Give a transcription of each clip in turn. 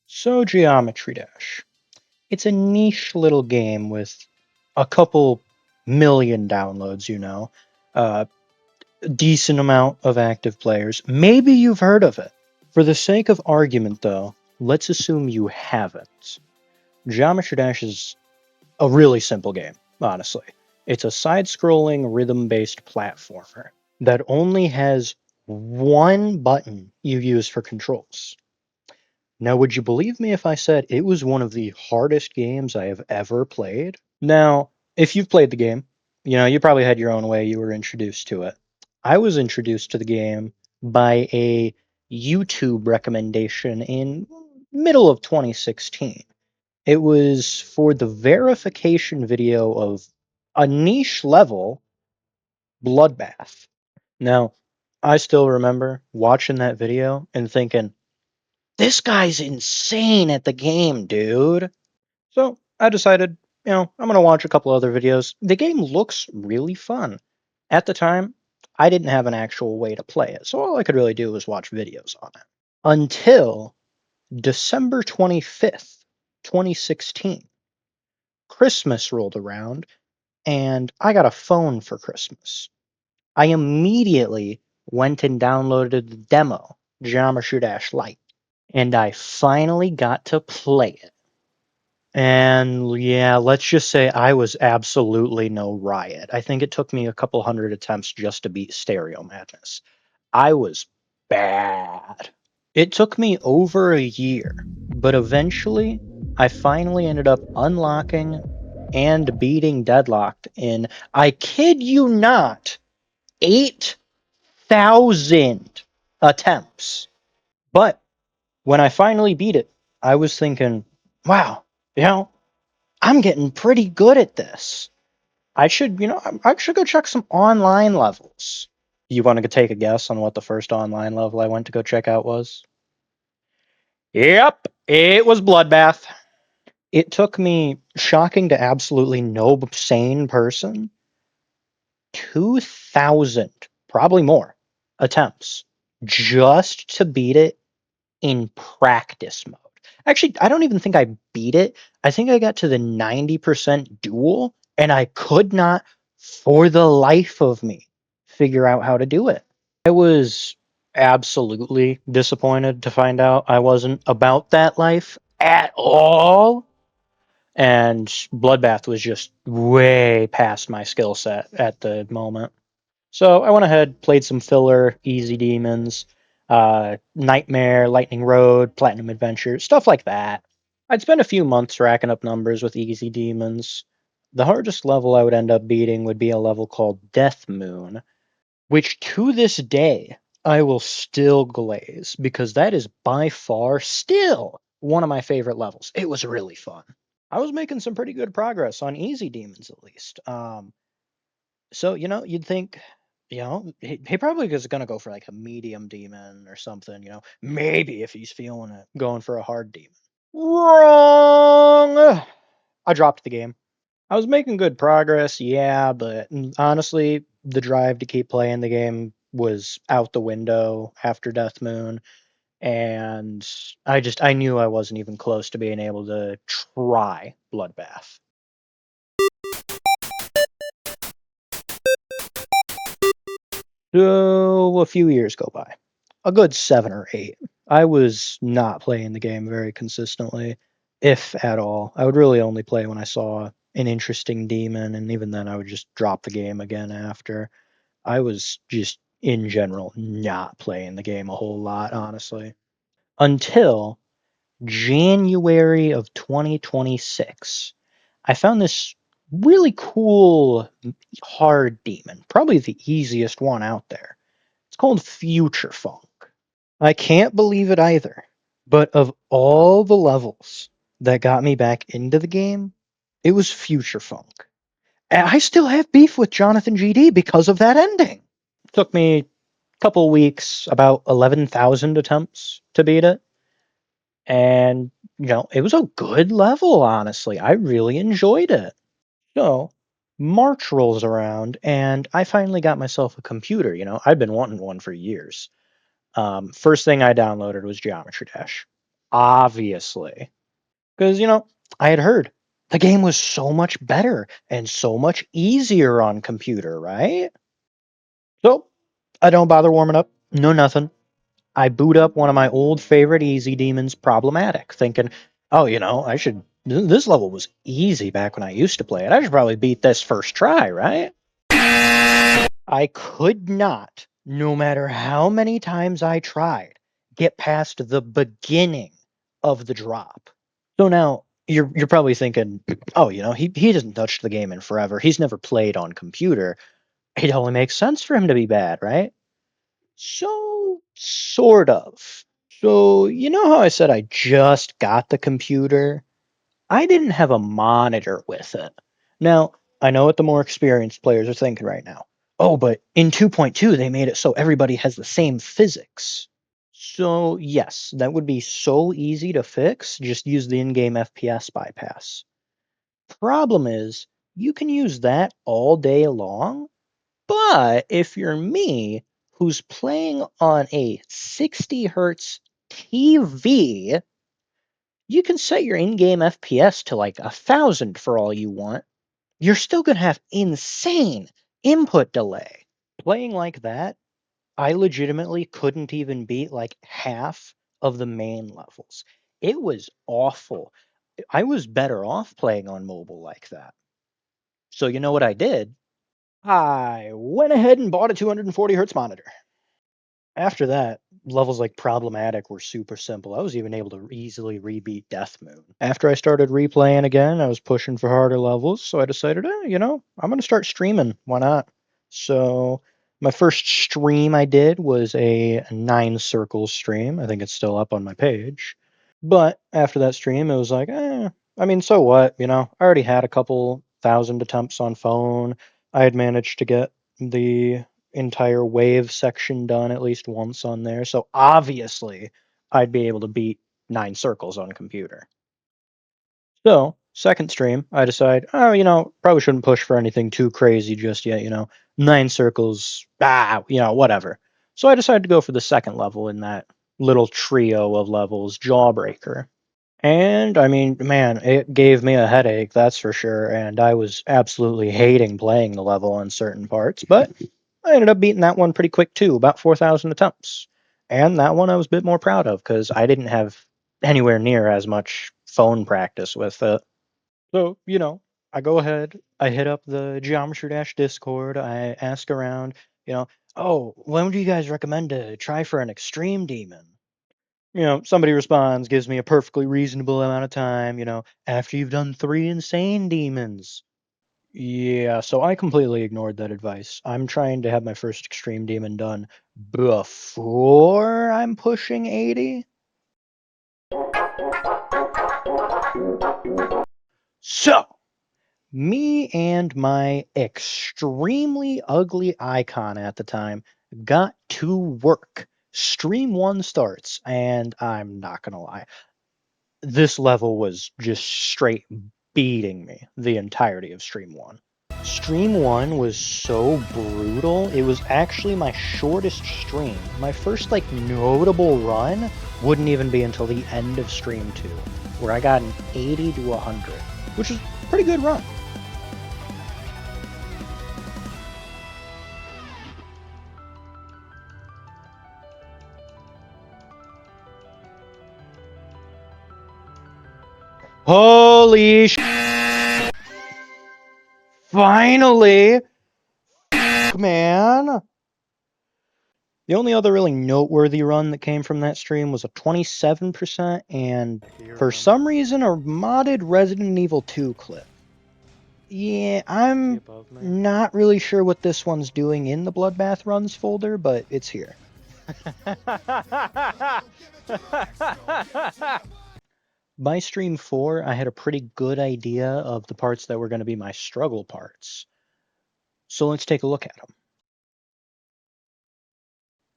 So, Geometry Dash. It's a niche little game with a couple million downloads, a decent amount of active players. Maybe you've heard of it. For the sake of argument, though, let's assume you haven't. Geometry Dash is a really simple game, honestly. It's a side scrolling, rhythm based platformer that only has one button you use for controls. Now, would you believe me if I said it was one of the hardest games I have ever played? Now, if you've played the game, you probably had your own way you were introduced to it. I was introduced to the game by a YouTube recommendation in middle of 2016. It was for the verification video of a niche level, Bloodbath. Now, I still remember watching that video and thinking, this guy's insane at the game, dude. So I decided, I'm going to watch a couple other videos. The game looks really fun. At the time, I didn't have an actual way to play it, so all I could really do was watch videos on it. Until December 25th, 2016. Christmas rolled around, and I got a phone for Christmas. I immediately went and downloaded the demo, Geometry Dash Lite, and I finally got to play it. And yeah, let's just say I was absolutely no riot. I think it took me a couple hundred attempts just to beat Stereo Madness. I was bad. It took me over a year, but eventually I finally ended up unlocking and beating Deadlocked in, I kid you not, 8,000 attempts. But when I finally beat it, I was thinking, wow, you know, I'm getting pretty good at this. I should go check some online levels. You want to take a guess on what the first online level I went to go check out was? Yep, it was Bloodbath. It took me, shocking to absolutely no sane person, 2,000, probably more, attempts just to beat it in practice mode. Actually, I don't even think I beat it. I think I got to the 90% duel, and I could not, for the life of me, figure out how to do it. I was absolutely disappointed to find out I wasn't about that life at all. And Bloodbath was just way past my skill set at the moment. So I went ahead, played some filler, Easy Demons, Nightmare, Lightning Road, Platinum Adventure, stuff like that. I'd spend a few months racking up numbers with Easy Demons. The hardest level I would end up beating would be a level called Death Moon, which to this day I will still glaze because that is by far still one of my favorite levels. It was really fun. I was making some pretty good progress on Easy Demons at least. So, you'd think, he probably is going to go for like a medium demon or something, maybe if he's feeling it, going for a hard demon. Wrong! I dropped the game. I was making good progress, yeah, but honestly, the drive to keep playing the game was out the window after Death Moon, and I knew I wasn't even close to being able to try Bloodbath. So a few years go by, a good 7 or 8. I was not playing the game very consistently, if at all. I would really only play when I saw an interesting demon, and even then I would just drop the game again after. I was just, in general, not playing the game a whole lot, honestly. Until January of 2026. I found this really cool hard demon, probably the easiest one out there. It's called Future Funk. I can't believe it either. But of all the levels that got me back into the game, it was Future Funk. And I still have beef with Jonathan GD because of that ending. It took me a couple weeks, about 11,000 attempts to beat it. And, it was a good level, honestly. I really enjoyed it. So, March rolls around, and I finally got myself a computer. I'd been wanting one for years. First thing I downloaded was Geometry Dash. Obviously. Because, I had heard the game was so much better and so much easier on computer, right? So I don't bother warming up. No, nothing. I boot up one of my old favorite easy demons, Problematic, thinking, oh, I should. This level was easy back when I used to play it. I should probably beat this first try, right? I could not, no matter how many times I tried, get past the beginning of the drop. So now you're probably thinking, oh, he doesn't touch the game in forever. He's never played on computer. It only makes sense for him to be bad, right? So sort of. So you know how I said I just got the computer? I didn't have a monitor with it. Now, I know what the more experienced players are thinking right now. Oh, but in 2.2 they made it so everybody has the same physics. So, yes, that would be so easy to fix. Just use the in-game FPS bypass. Problem is, you can use that all day long, but if you're me, who's playing on a 60 hertz TV, you can set your in-game FPS to like 1,000 for all you want. You're still gonna have insane input delay. Playing like that, I legitimately couldn't even beat like half of the main levels. It was awful. I was better off playing on mobile like that. So you know what I did? I went ahead and bought a 240 hertz monitor. After that, levels like Problematic were super simple. I was even able to easily rebeat Death Moon. After I started replaying again, I was pushing for harder levels, so I decided, I'm going to start streaming. Why not? So, my first stream I did was a 9 circles stream. I think it's still up on my page. But after that stream, it was like, I mean, so what? I already had a couple thousand attempts on phone. I had managed to get the entire wave section done at least once on there. So obviously, I'd be able to beat 9 circles on computer. So, second stream, I decide, oh, probably shouldn't push for anything too crazy just yet, 9 circles, whatever. So I decided to go for the second level in that little trio of levels, Jawbreaker. And I mean, man, it gave me a headache, that's for sure. And I was absolutely hating playing the level on certain parts, but I ended up beating that one pretty quick too, about 4,000 attempts. And that one I was a bit more proud of because I didn't have anywhere near as much phone practice with it. So, I go ahead, I hit up the Geometry Dash Discord, I ask around, you know, oh, when would you guys recommend to try for an extreme demon? Somebody responds, gives me a perfectly reasonable amount of time, after you've done 3 insane demons. Yeah, so I completely ignored that advice. I'm trying to have my first extreme demon done before I'm pushing 80. So, me and my extremely ugly icon at the time got to work. Stream 1 starts, and I'm not gonna lie, this level was just straight beating me the entirety of Stream 1. Stream 1 was so brutal, it was actually my shortest stream. My first, notable run wouldn't even be until the end of Stream 2, where I got an 80 to 100, which is a pretty good run. Holy sh! Finally! Man! The only other really noteworthy run that came from that stream was a 27% and, for some reason, a modded Resident Evil 2 clip. Yeah, I'm not really sure what this one's doing in the Bloodbath runs folder, but it's here. By stream 4, I had a pretty good idea of the parts that were going to be my struggle parts. So let's take a look at them.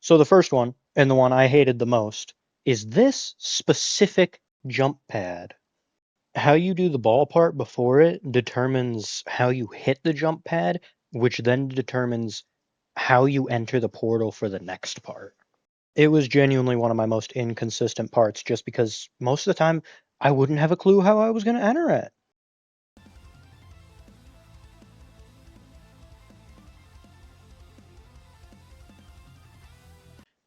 So the first one, and the one I hated the most, is this specific jump pad. How you do the ball part before it determines how you hit the jump pad, which then determines how you enter the portal for the next part. It was genuinely one of my most inconsistent parts just because most of the time I wouldn't have a clue how I was going to enter it.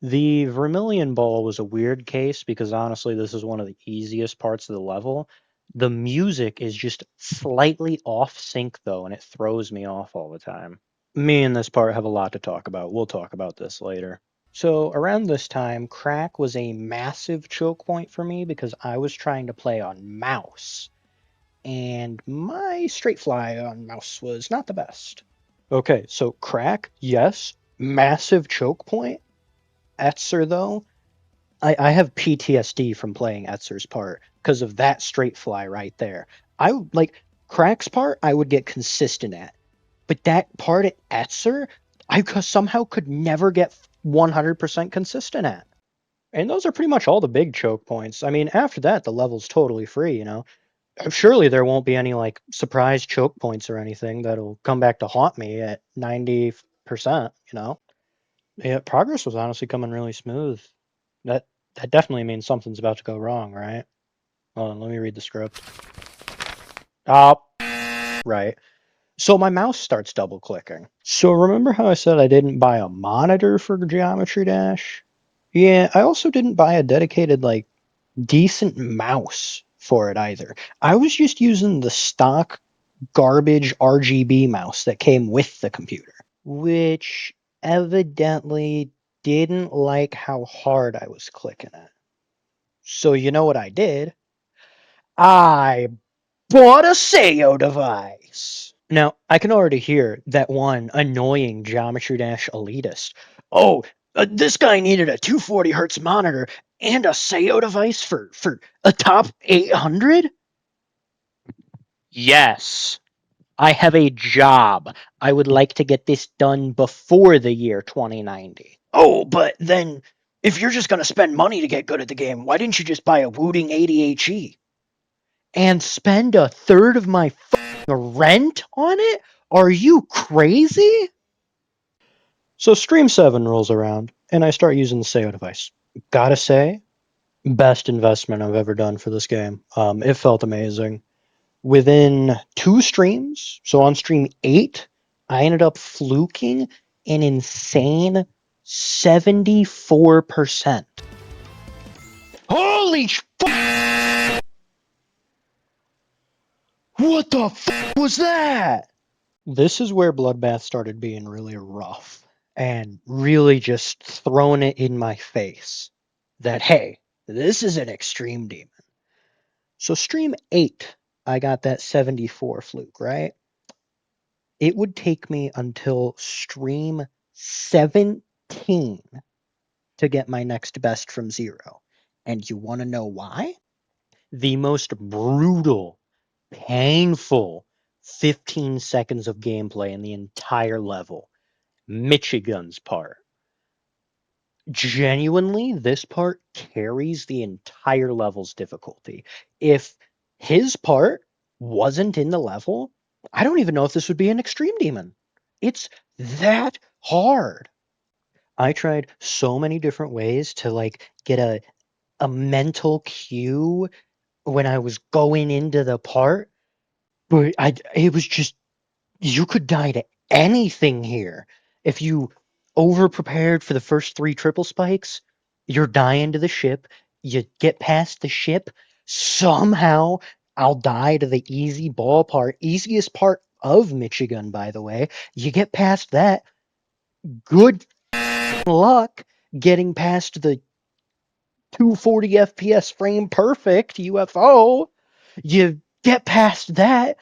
The Vermilion Ball was a weird case because honestly, this is one of the easiest parts of the level. The music is just slightly off sync though, and it throws me off all the time. Me and this part have a lot to talk about. We'll talk about this later. So around this time, crack was a massive choke point for me because I was trying to play on mouse, and my straight fly on mouse was not the best. Okay, so crack, yes, massive choke point. Etzer though, I have PTSD from playing Etzer's part because of that straight fly right there. I like crack's part I would get consistent at, but that part at Etzer, somehow could never get 100% consistent at. And those are pretty much all the big choke points. I mean, after that, the level's totally free, you know. Surely there won't be any like surprise choke points or anything that'll come back to haunt me at 90%, you know. Yeah, progress was honestly coming really smooth. That that definitely means something's about to go wrong, right? Hold on, let me read the script. Oh, right. So my mouse starts double clicking. So remember how I said I didn't buy a monitor for Geometry Dash? Yeah, I also didn't buy a dedicated, like, decent mouse for it either. I was just using the stock garbage RGB mouse that came with the computer, which evidently didn't like how hard I was clicking it. So you know what I did? I bought a Seiyuu device. Now, I can already hear that one annoying Geometry Dash elitist. Oh, this guy needed a 240 hertz monitor and a Seiyuu device for a top 800? Yes, I have a job. I would like to get this done before the year 2090. Oh, but then if you're just going to spend money to get good at the game, why didn't you just buy a Wooting 80HE? And spend a third of my rent on it? Are you crazy? So Stream 7 rolls around, and I start using the Seiyuu device. Gotta say, best investment I've ever done for this game. It felt amazing. Within 2 streams, so on stream 8, I ended up fluking an insane 74%. Holy what the was that? This is where Bloodbath started being really rough and really just throwing it in my face that, hey, this is an extreme demon. So, stream 8, I got that 74 fluke, right? It would take me until stream 17 to get my next best from 0. And you want to know why? The most brutal, painful 15 seconds of gameplay in the entire level. Michigun's part. Genuinely, this part carries the entire level's difficulty. If his part wasn't in the level, I don't even know if this would be an extreme demon. It's that hard. I tried so many different ways to like get a mental cue when I was going into the part, but it was just you could die to anything here. If you over prepared for the first 3 triple spikes, you're dying to the ship. You get past the ship, somehow I'll die to the easy ball part, easiest part of Michigun, by the way. You get past that, good luck getting past the 240 FPS frame perfect UFO. You get past that,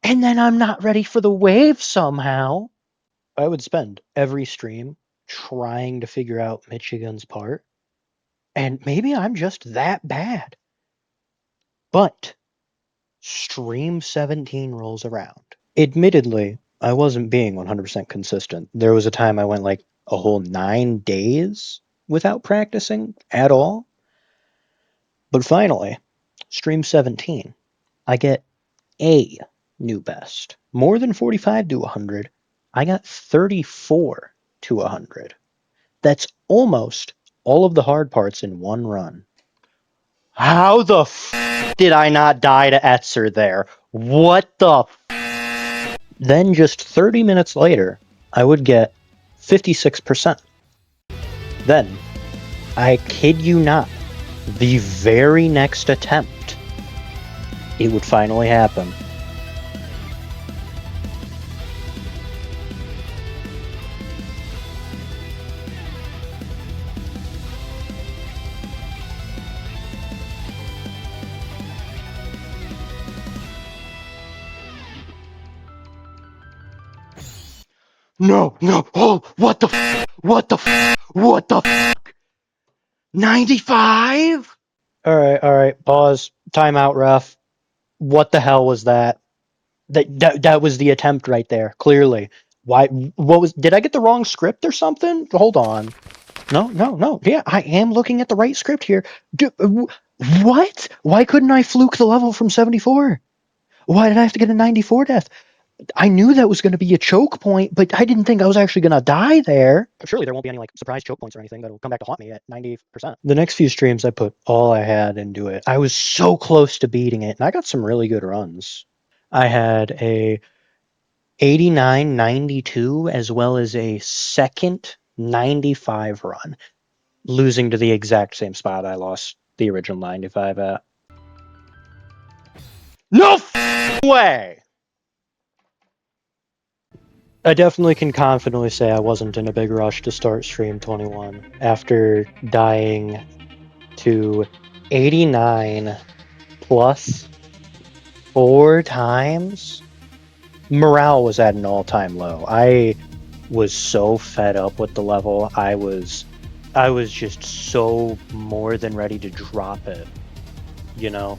and then I'm not ready for the wave somehow. I would spend every stream trying to figure out Michigan's part, and maybe I'm just that bad. But stream 17 rolls around. Admittedly, I wasn't being 100% consistent. There was a time I went like a whole 9 days without practicing at all. But finally, stream 17, I get a new best. More than 45 to 100. I got 34 to 100. That's almost all of the hard parts in one run. How the did I not die to Etzer there? What the Then just 30 minutes later, I would get 56%. Then, I kid you not, the very next attempt, it would finally happen. No, oh, what the what the what the 95? Alright, pause, timeout, ref. What the hell was that? That was the attempt right there, clearly. Did I get the wrong script or something? Hold on. No. Yeah, I am looking at the right script here. What? Why couldn't I fluke the level from 74? Why did I have to get a 94 death? I knew that was going to be a choke point, but I didn't think I was actually going to die there. Surely there won't be any surprise choke points or anything that'll come back to haunt me at 90%. The next few streams, I put all I had into it. I was so close to beating it, and I got some really good runs. I had a 89-92 as well as a second 95 run, losing to the exact same spot I lost the original 95 at. No way! I definitely can confidently say I wasn't in a big rush to start Stream 21 after dying to 89 plus 4 times. Morale was at an all-time low. I was so fed up with the level. I was just so more than ready to drop it. You know,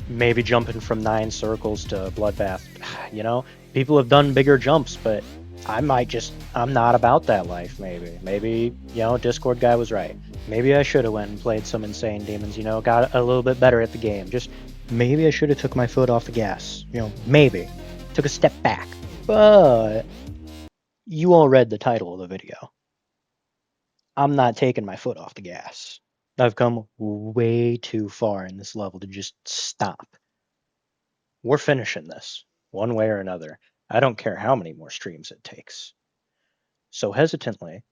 maybe jumping from 9 circles to Bloodbath. You know, people have done bigger jumps, but I'm not about that life, maybe, Discord guy was right. Maybe I should have went and played some insane demons, got a little bit better at the game. Just maybe I should have took my foot off the gas, maybe took a step back. But you all read the title of the video. I'm not taking my foot off the gas. I've come way too far in this level to just stop. We're finishing this one way or another. I don't care how many more streams it takes. So hesitantly,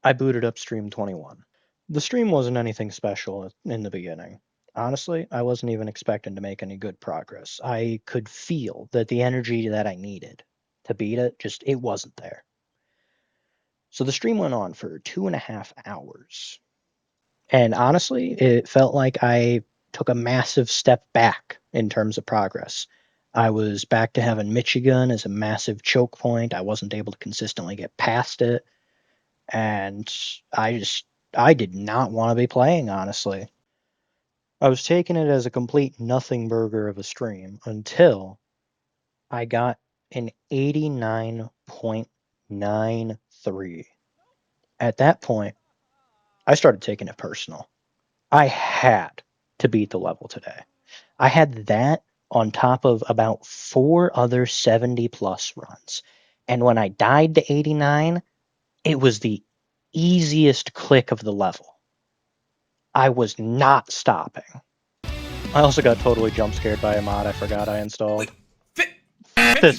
I booted up Stream 21. The stream wasn't anything special in the beginning. Honestly, I wasn't even expecting to make any good progress. I could feel that the energy that I needed to beat it, it wasn't there. So the stream went on for 2.5 hours. And honestly, it felt like I took a massive step back in terms of progress. I was back to having Michigun as a massive choke point. I wasn't able to consistently get past it. And I did not want to be playing, honestly. I was taking it as a complete nothing burger of a stream until I got an 89.93. At that point, I started taking it personal. I had to beat the level today. I had that on top of about 4 other 70 plus runs. And when I died to 89, it was the easiest click of the level. I was not stopping. I also got totally jump scared by a mod I forgot I installed.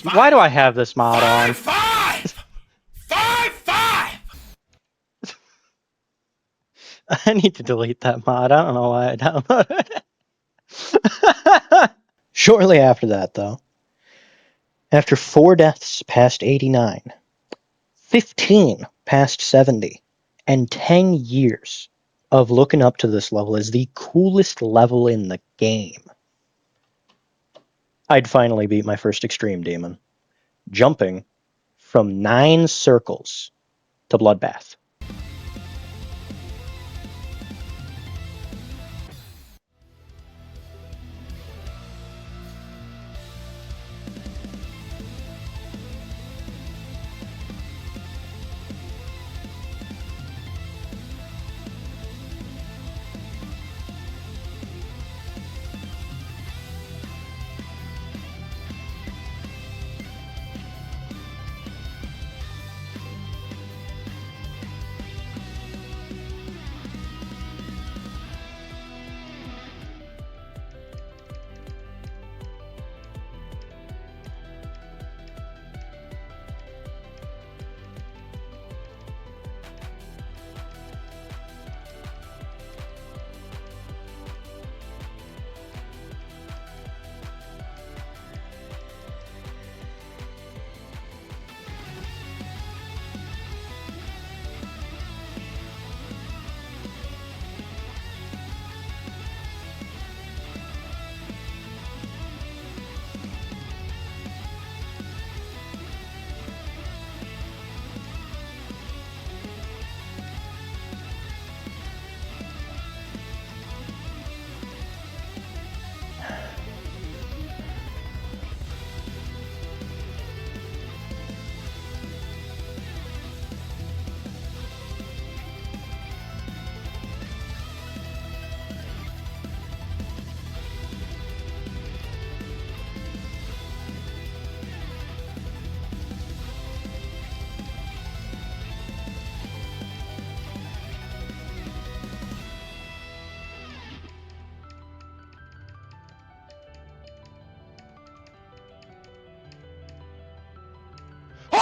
Why do I have this mod on? 5! I need to delete that mod. I don't know why I downloaded it. Shortly after that, though, after 4 deaths past 89, 15 past 70, and 10 years of looking up to this level as the coolest level in the game, I'd finally beat my first extreme demon, jumping from 9 circles to Bloodbath.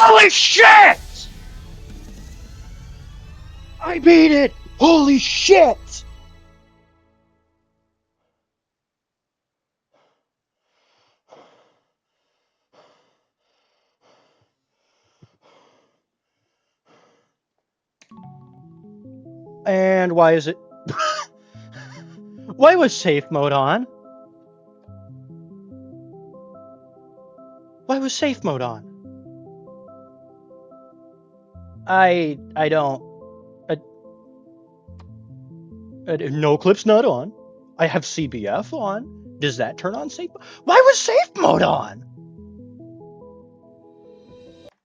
Holy shit! I beat it! Holy shit! And why is it... Why was safe mode on? Why was safe mode on? I don't... no clip's not on. I have CBF on. Does that turn on safe? Why was safe mode on?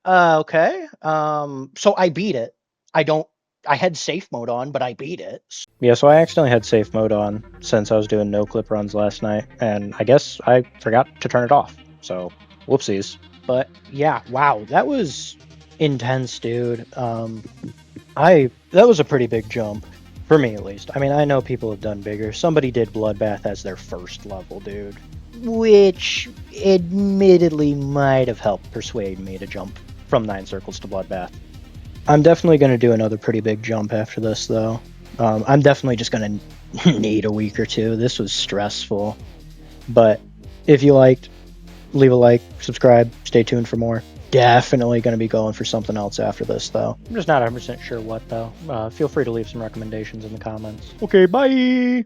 Okay. So I beat it. I had safe mode on, but I beat it. Yeah, so I accidentally had safe mode on since I was doing no clip runs last night, and I guess I forgot to turn it off. So, whoopsies. But yeah, wow, that was intense, dude. That was a pretty big jump. For me, at least. I mean, I know people have done bigger. Somebody did Bloodbath as their first level, dude. Which, admittedly, might have helped persuade me to jump from 9 circles to Bloodbath. I'm definitely going to do another pretty big jump after this, though. I'm definitely just going to need a week or two. This was stressful. But if you liked, leave a like, subscribe, stay tuned for more. Definitely going to be going for something else after this, though. I'm just not 100% sure what, though. Feel free to leave some recommendations in the comments. Okay, bye!